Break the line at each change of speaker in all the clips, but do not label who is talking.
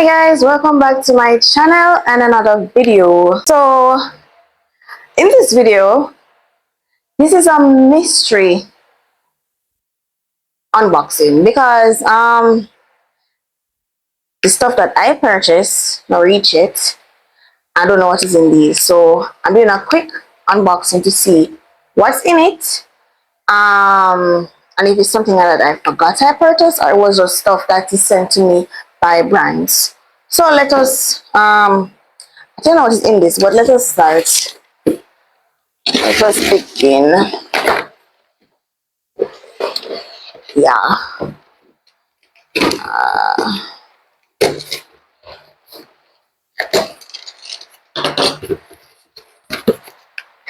Hi guys, welcome back to my channel and another video. So in this video, this is a mystery unboxing because the stuff that I purchased now reach it. I don't know what is in these, so I'm doing a quick unboxing to see what's in it. And if it's something that I forgot I purchased or it was just stuff that is sent to me by brands. So let us I don't know what is in this, but let us start. Let us begin. Yeah.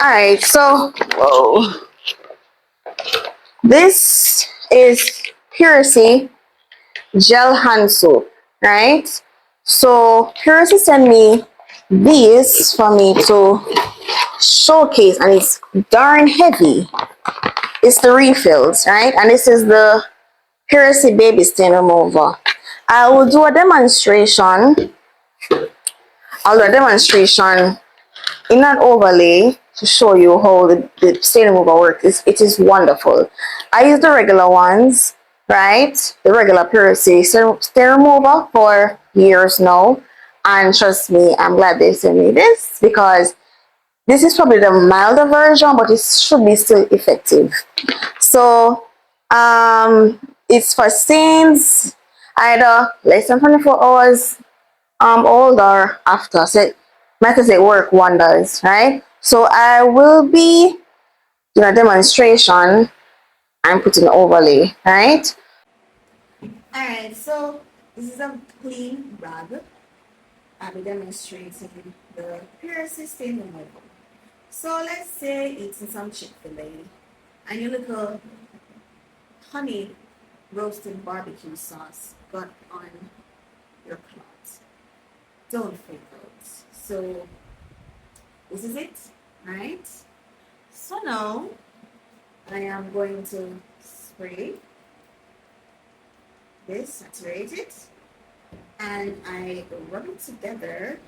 Alright, so whoa. This is Puracy gel hand soap, right? So Puracy sent me these for me to showcase, and it's darn heavy. It's the refills, right? And this is the Puracy baby stain remover. I will do a demonstration. I'll do a demonstration in an overlay to show you how the stain remover works. It is wonderful. I use the regular ones, right? The regular Puracy stain remover for years now. And trust me, I'm glad they sent me this because this is probably the milder version, but it should be still effective. So it's for stains either less than 24 hours old or after. So it matters, it work wonders, right? So I will be doing a demonstration and putting an overlay, right? Alright, so this is a clean rag. I'll be demonstrating the Puracy stain removal. So let's say it's in some Chick-fil-A and your little honey roasted barbecue sauce got on your cloth. Don't freak out. So this is it, right? So now I am going to spray this, saturate it, and I rub it together,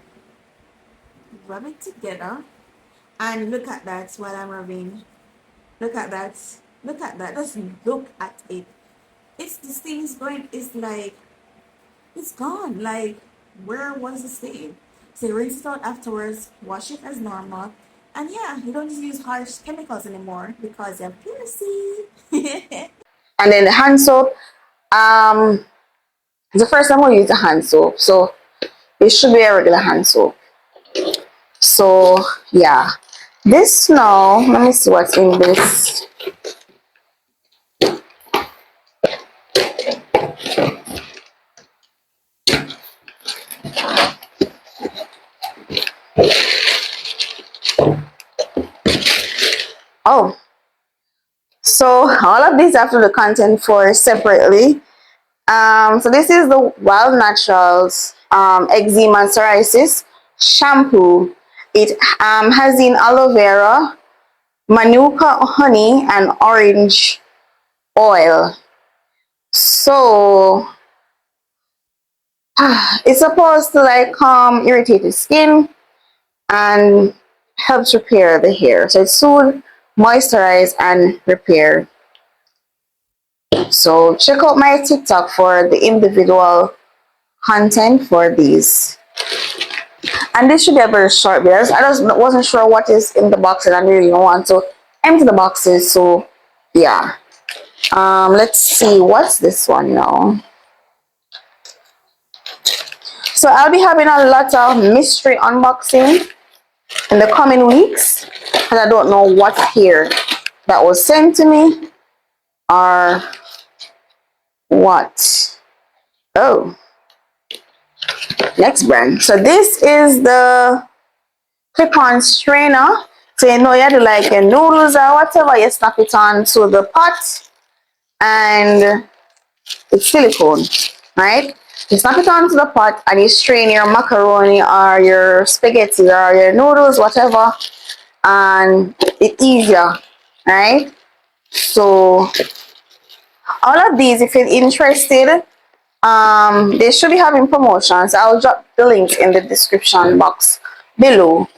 and look at that while I'm rubbing. Look at that. Look at that. Just look at it. It's this thing is going. It's like it's gone. Like where was the stain? So you rinse it out afterwards. Wash it as normal. And yeah, you don't use harsh chemicals anymore because they're Puracy. And then the hand soap. The first time we use the hand soap, so it should be a regular hand soap. So yeah, this now. Let me see what's in this. Oh, so all of these have to the content for separately. So this is the Wild Naturals eczema and psoriasis shampoo. It has in aloe vera, manuka honey, and orange oil. So it's supposed to like calm irritated skin and helps repair the hair. So it soothes, moisturize, and repair. So check out my TikTok for the individual content for these. And this should be a very short video. I just wasn't sure what is in the box and I really don't want to empty the boxes. So yeah. Let's see what's this one now. So I'll be having a lot of mystery unboxing in the coming weeks because I don't know what's here that was sent to me or what. Oh, next brand. So this is the clip-on strainer. So you know you do like your noodles or whatever, you snap it on to the pot and it's silicone, right? You snap it onto the pot and you strain your macaroni or your spaghetti or your noodles, whatever, and it's easier, right? So all of these, if you're interested, They should be having promotions. I'll drop the link in the description box below.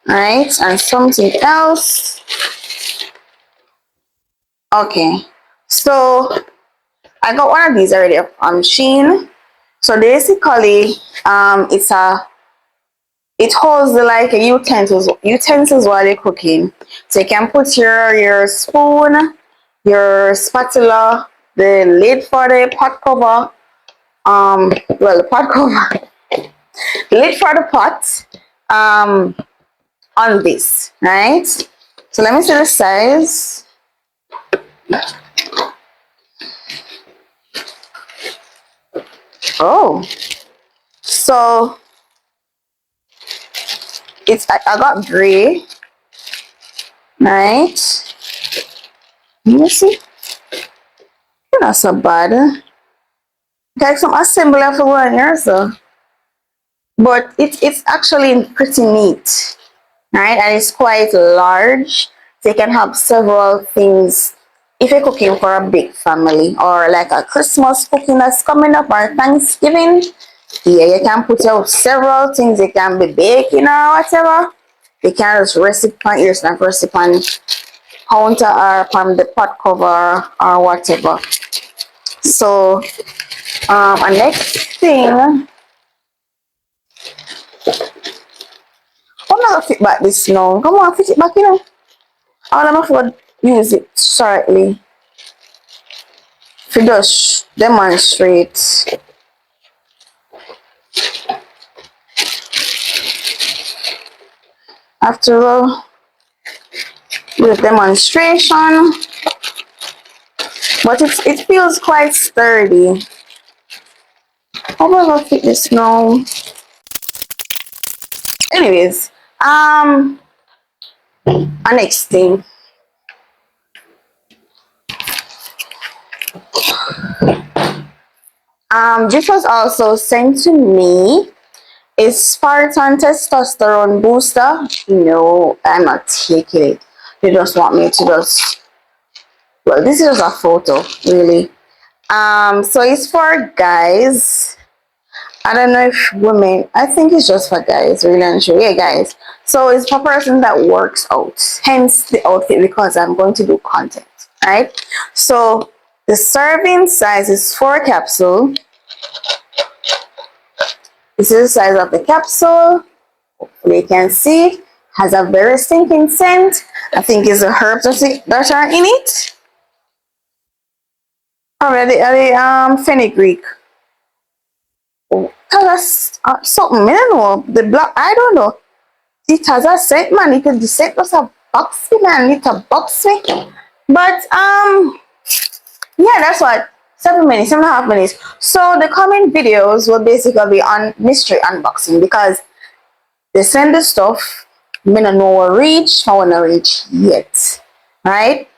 Right, and something else. Okay, so I got one of these already on Shein. So basically, it holds the like a utensils while you're cooking. So you can put your spoon, your spatula, the lid for the pot cover. Well, the pot cover, the lid for the pot. On this, right? So let me see the size. Oh, so I got gray, right? Let me see. Not so bad. Like some assembly of the one here, so. But it's actually pretty neat, right? And it's quite large. So you can have several things if you're cooking for a big family or like a Christmas cooking that's coming up or Thanksgiving. Yeah, you can put out several things. You can be baking or whatever. You can just recipe on your snack recipe on counter or from the pot cover or whatever. So a next thing, I'm not gonna fit back this now. Come on, fit it back, you know. All I'm gonna use it shortly. To just demonstrate. After all, with demonstration, but it feels quite sturdy. How am I gonna fit this now? Anyways, our next thing. This was also sent to me. Is Spartan testosterone booster? No, I'm not taking it. They just want me to just. Well, this is just a photo, really. So it's for guys. I don't know if women. I think it's just for guys. Really unsure. Yeah, guys. So it's for person that works out. Hence the outfit because I'm going to do content, right? So the serving size is 4 capsule. This is the size of the capsule. Hopefully you can see. Has a very stinking scent. I think it's the herbs that are in it. Probably the fenugreek. Oh, that's something. I don't know. The black. I don't know. It has a scent, man. It is the scent was a boxy, man. It's a boxy. But yeah, that's what. 7 minutes, 7.5 minutes. So the coming videos will basically be on mystery unboxing because they send the stuff. Me not know what reach, I wanna reach yet. Right?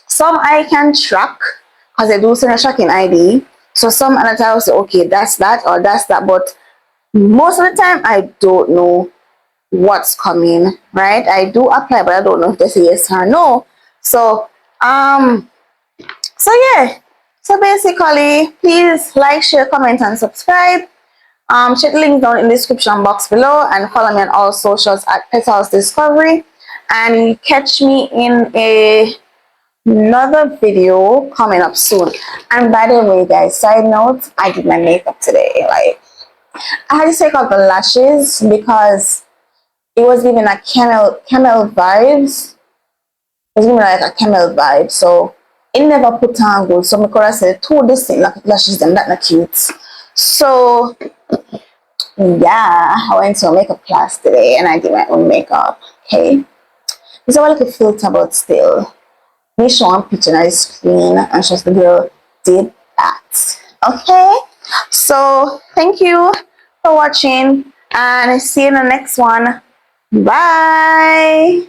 Some I can track because they do send a tracking ID. So some other time I say, okay, that's that or that's that. But most of the time I don't know what's coming, right? I do apply, but I don't know if they say yes or no. So yeah. So basically, please like, share, comment, and subscribe. Check the link down in the description box below and follow me on all socials at Petals Discovery. And catch me in another video coming up soon. And by the way, guys, side note, I did my makeup today. Like, I had to take out the lashes because it was giving a camel vibes. It was giving like a camel vibe. So it never put on good. So I could have said two distinct lashes them that not cute. So yeah, I went to a makeup class today and I did my own makeup. Okay. It's all like a filter, but still. Me show one picture on the screen and just the girl did that. Okay. So thank you for watching and see you in the next one. Bye.